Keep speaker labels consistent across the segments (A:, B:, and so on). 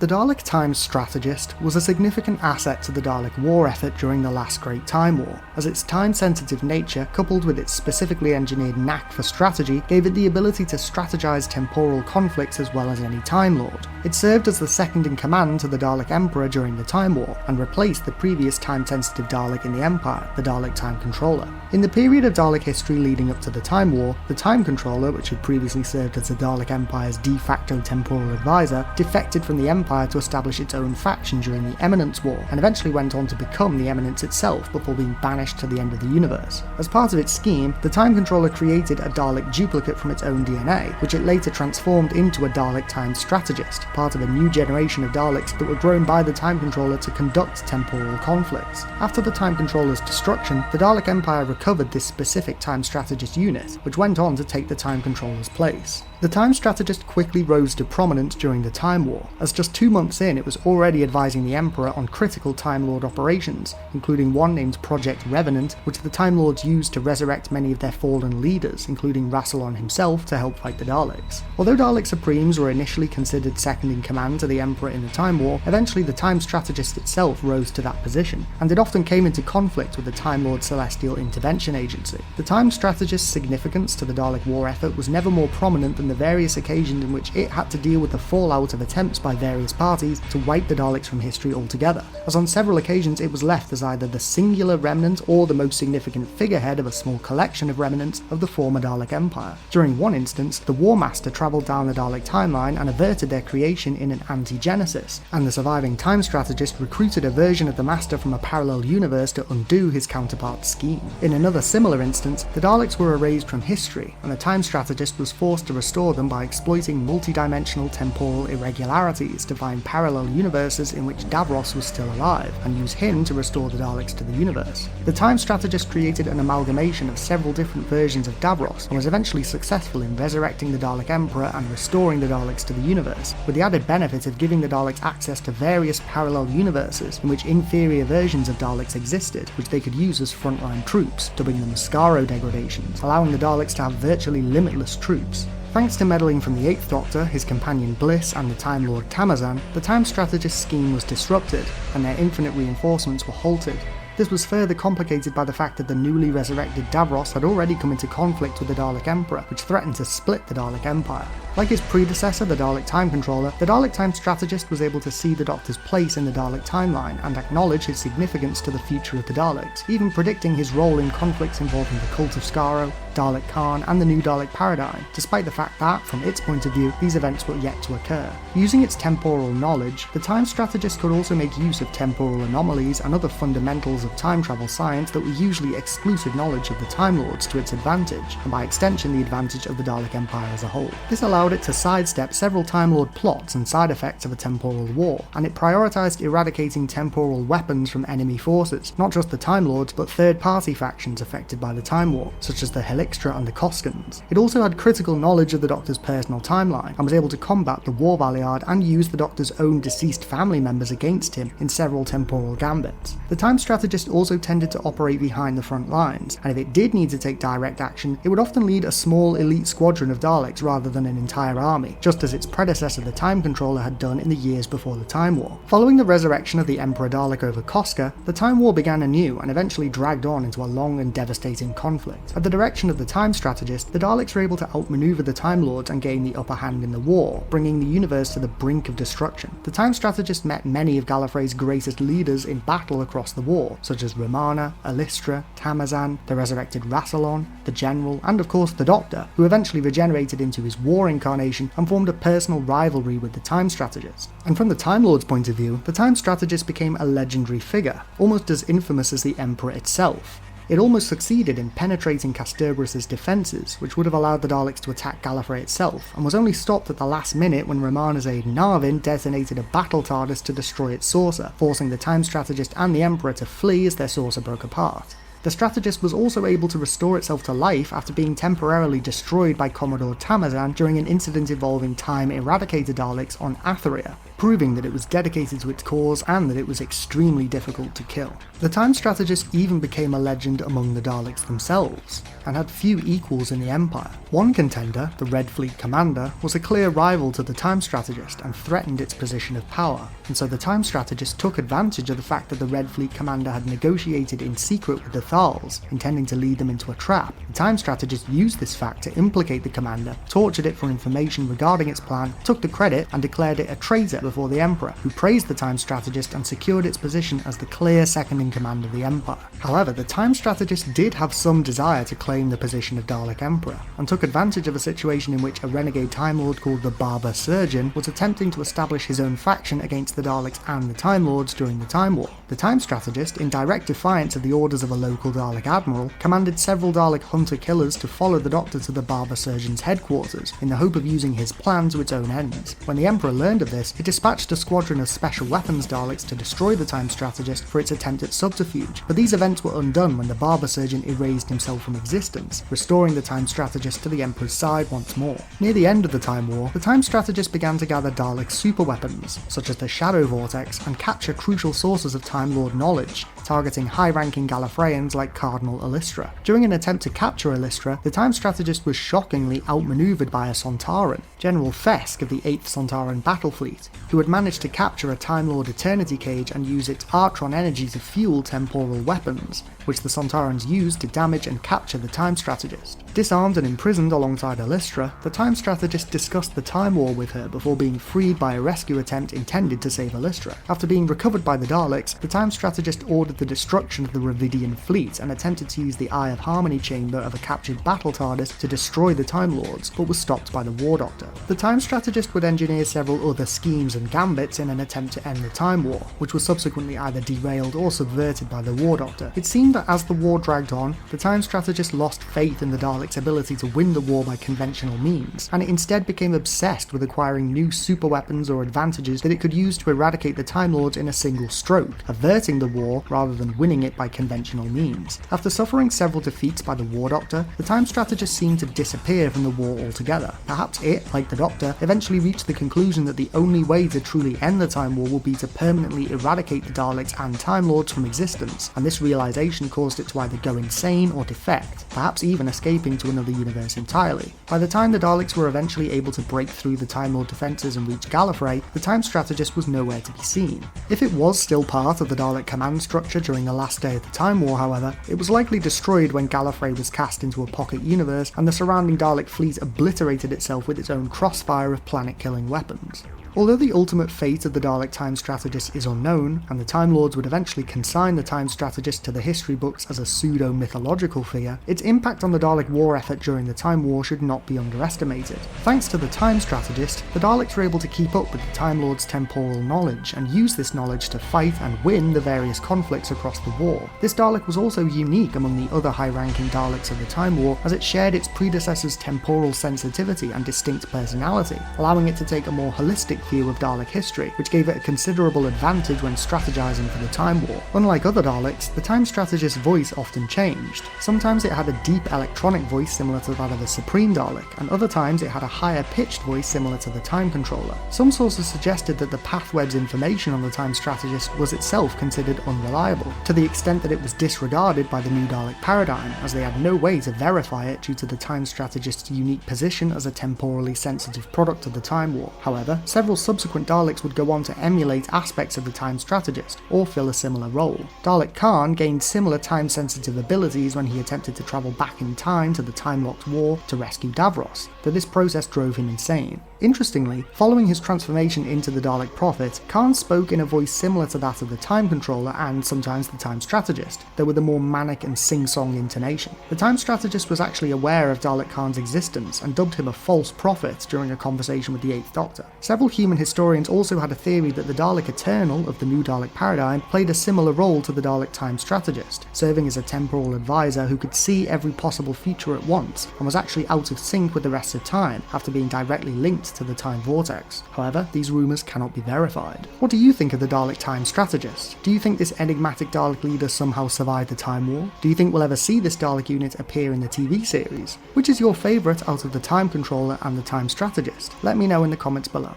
A: The Dalek Time Strategist was a significant asset to the Dalek war effort during the last Great Time War, as its time-sensitive nature, coupled with its specifically engineered knack for strategy, gave it the ability to strategize temporal conflicts as well as any Time Lord. It served as the second-in-command to the Dalek Emperor during the Time War, and replaced the previous time-sensitive Dalek in the Empire, the Dalek Time Controller. In the period of Dalek history leading up to the Time War, the Time Controller, which had previously served as the Dalek Empire's de facto temporal advisor, defected from the Empire to establish its own faction during the Eminence War, and eventually went on to become the Eminence itself before being banished to the end of the universe. As part of its scheme, the Time Controller created a Dalek duplicate from its own DNA, which it later transformed into a Dalek Time Strategist, part of a new generation of Daleks that were grown by the Time Controller to conduct temporal conflicts. After the Time Controller's destruction, the Dalek Empire recovered this specific Time Strategist unit, which went on to take the Time Controller's place. The Time Strategist quickly rose to prominence during the Time War, as just 2 months in it was already advising the Emperor on critical Time Lord operations, including one named Project Revenant, which the Time Lords used to resurrect many of their fallen leaders, including Rassilon himself, to help fight the Daleks. Although Dalek Supremes were initially considered second-in-command to the Emperor in the Time War, eventually the Time Strategist itself rose to that position, and it often came into conflict with the Time Lord Celestial Intervention Agency. The Time Strategist's significance to the Dalek war effort was never more prominent than the various occasions in which it had to deal with the fallout of attempts by various parties to wipe the Daleks from history altogether, as on several occasions it was left as either the singular remnant or the most significant figurehead of a small collection of remnants of the former Dalek Empire. During one instance, the War Master travelled down the Dalek timeline and averted their creation in an anti-Genesis, and the surviving Time Strategist recruited a version of the Master from a parallel universe to undo his counterpart's scheme. In another similar instance, the Daleks were erased from history, and the Time Strategist was forced to restore them by exploiting multi-dimensional temporal irregularities to find parallel universes in which Davros was still alive, and use him to restore the Daleks to the universe. The Time Strategist created an amalgamation of several different versions of Davros, and was eventually successful in resurrecting the Dalek Emperor and restoring the Daleks to the universe, with the added benefit of giving the Daleks access to various parallel universes in which inferior versions of Daleks existed, which they could use as frontline troops, dubbing them Skaro degradations, allowing the Daleks to have virtually limitless troops. Thanks to meddling from the Eighth Doctor, his companion Bliss, and the Time Lord Tamasan, the Time Strategist scheme was disrupted, and their infinite reinforcements were halted. This was further complicated by the fact that the newly resurrected Davros had already come into conflict with the Dalek Emperor, which threatened to split the Dalek Empire. Like his predecessor, the Dalek Time Controller, the Dalek Time Strategist was able to see the Doctor's place in the Dalek timeline and acknowledge his significance to the future of the Daleks, even predicting his role in conflicts involving the Cult of Skaro, Dalek Khan, and the New Dalek Paradigm, despite the fact that, from its point of view, these events were yet to occur. Using its temporal knowledge, the Time Strategist could also make use of temporal anomalies and other fundamentals of time travel science that were usually exclusive knowledge of the Time Lords to its advantage, and by extension the advantage of the Dalek Empire as a whole. This allowed it to sidestep several Time Lord plots and side effects of a temporal war, and it prioritised eradicating temporal weapons from enemy forces, not just the Time Lords but third-party factions affected by the Time War, such as the Ollistra and the Koskans. It also had critical knowledge of the Doctor's personal timeline, and was able to combat the War Valiard and use the Doctor's own deceased family members against him in several temporal gambits. The Time Strategist also tended to operate behind the front lines, and if it did need to take direct action, it would often lead a small elite squadron of Daleks rather than an entire army, just as its predecessor the Time Controller had done in the years before the Time War. Following the resurrection of the Emperor Dalek over Koska, the Time War began anew and eventually dragged on into a long and devastating conflict. At the direction of the Time Strategist, the Daleks were able to outmaneuver the Time Lords and gain the upper hand in the war, bringing the universe to the brink of destruction. The Time Strategist met many of Gallifrey's greatest leaders in battle across the war, such as Romana, Ollistra, Tamasan, the resurrected Rassilon, the General, and of course the Doctor, who eventually regenerated into his war incarnation and formed a personal rivalry with the Time Strategist. And from the Time Lord's point of view, the Time Strategist became a legendary figure, almost as infamous as the Emperor itself. It almost succeeded in penetrating Kasterborous' defences, which would have allowed the Daleks to attack Gallifrey itself, and was only stopped at the last minute when Romana's aide Narvin detonated a battle TARDIS to destroy its saucer, forcing the Time Strategist and the Emperor to flee as their saucer broke apart. The Strategist was also able to restore itself to life after being temporarily destroyed by Commodore Tamasan during an incident involving time-eradicated Daleks on Atheria. proving that it was dedicated to its cause and that it was extremely difficult to kill. The Time Strategist even became a legend among the Daleks themselves, and had few equals in the Empire. One contender, the Red Fleet Commander, was a clear rival to the Time Strategist and threatened its position of power, and so the Time Strategist took advantage of the fact that the Red Fleet Commander had negotiated in secret with the Thals, intending to lead them into a trap. The Time Strategist used this fact to implicate the Commander, tortured it for information regarding its plan, took the credit and declared it a traitor before the Emperor, who praised the Time Strategist and secured its position as the clear second in command of the Empire. However, the Time Strategist did have some desire to claim the position of Dalek Emperor, and took advantage of a situation in which a renegade Time Lord called the Barber Surgeon was attempting to establish his own faction against the Daleks and the Time Lords during the Time War. The Time Strategist, in direct defiance of the orders of a local Dalek Admiral, commanded several Dalek hunter-killers to follow the Doctor to the Barber Surgeon's headquarters, in the hope of using his plan to its own ends. When the Emperor learned of this, he dispatched a squadron of special weapons Daleks to destroy the Time Strategist for its attempt at subterfuge, but these events were undone when the Barber Surgeon erased himself from existence, restoring the Time Strategist to the Emperor's side once more. Near the end of the Time War, the Time Strategist began to gather Dalek superweapons, such as the Shadow Vortex, and capture crucial sources of Time Lord knowledge, targeting high-ranking Gallifreyans like Cardinal Ollistra. During an attempt to capture Ollistra, the Time Strategist was shockingly outmaneuvered by a Sontaran, General Fesk of the 8th Sontaran Battle Fleet, who had managed to capture a Time Lord Eternity Cage and use its Artron energy to fuel temporal weapons, which the Sontarans used to damage and capture the Time Strategist. Disarmed and imprisoned alongside Ollistra, the Time Strategist discussed the Time War with her before being freed by a rescue attempt intended to save Ollistra. After being recovered by the Daleks, the Time Strategist ordered the destruction of the Ravidian fleet and attempted to use the Eye of Harmony chamber of a captured battle TARDIS to destroy the Time Lords, but was stopped by the War Doctor. The Time Strategist would engineer several other schemes and gambits in an attempt to end the Time War, which was subsequently either derailed or subverted by the War Doctor. It seemed that as the war dragged on, the Time Strategist lost faith in the Daleks' ability to win the war by conventional means, and it instead became obsessed with acquiring new superweapons or advantages that it could use to eradicate the Time Lords in a single stroke, averting the war rather than winning it by conventional means. After suffering several defeats by the War Doctor, the Time Strategist seemed to disappear from the war altogether. Perhaps it, like the Doctor, eventually reached the conclusion that the only way to truly end the Time War would be to permanently eradicate the Daleks and Time Lords from existence, and this realization caused it to either go insane or defect, perhaps even escaping to another universe entirely. By the time the Daleks were eventually able to break through the Time Lord defences and reach Gallifrey, the Time Strategist was nowhere to be seen. If it was still part of the Dalek command structure during the last day of the Time War, however, it was likely destroyed when Gallifrey was cast into a pocket universe and the surrounding Dalek fleet obliterated itself with its own crossfire of planet-killing weapons. Although the ultimate fate of the Dalek Time Strategist is unknown, and the Time Lords would eventually consign the Time Strategist to the history books as a pseudo-mythological figure, its impact on the Dalek war effort during the Time War should not be underestimated. Thanks to the Time Strategist, the Daleks were able to keep up with the Time Lords' temporal knowledge, and use this knowledge to fight and win the various conflicts across the war. This Dalek was also unique among the other high-ranking Daleks of the Time War, as it shared its predecessor's temporal sensitivity and distinct personality, allowing it to take a more holistic view of Dalek history, which gave it a considerable advantage when strategizing for the Time War. Unlike other Daleks, the Time Strategist's voice often changed. Sometimes it had a deep electronic voice similar to that of the Supreme Dalek, and other times it had a higher pitched voice similar to the Time Controller. Some sources suggested that the Pathweb's information on the Time Strategist was itself considered unreliable, to the extent that it was disregarded by the new Dalek paradigm, as they had no way to verify it due to the Time Strategist's unique position as a temporally sensitive product of the Time War. However, several subsequent Daleks would go on to emulate aspects of the Time Strategist, or fill a similar role. Dalek Khan gained similar time-sensitive abilities when he attempted to travel back in time to the time-locked war to rescue Davros, though this process drove him insane. Interestingly, following his transformation into the Dalek Prophet, Khan spoke in a voice similar to that of the Time Controller and sometimes the Time Strategist, though with a more manic and sing-song intonation. The Time Strategist was actually aware of Dalek Khan's existence and dubbed him a false prophet during a conversation with the 8th Doctor. Several human historians also had a theory that the Dalek Eternal of the new Dalek paradigm played a similar role to the Dalek Time Strategist, serving as a temporal advisor who could see every possible future at once and was actually out of sync with the rest of time after being directly linked to the Time Vortex. However, these rumours cannot be verified. What do you think of the Dalek Time Strategist? Do you think this enigmatic Dalek leader somehow survived the Time War? Do you think we'll ever see this Dalek unit appear in the TV series? Which is your favourite out of the Time Controller and the Time Strategist? Let me know in the comments below.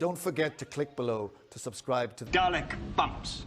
B: Don't forget to click below to subscribe to
C: Dalek Bumps.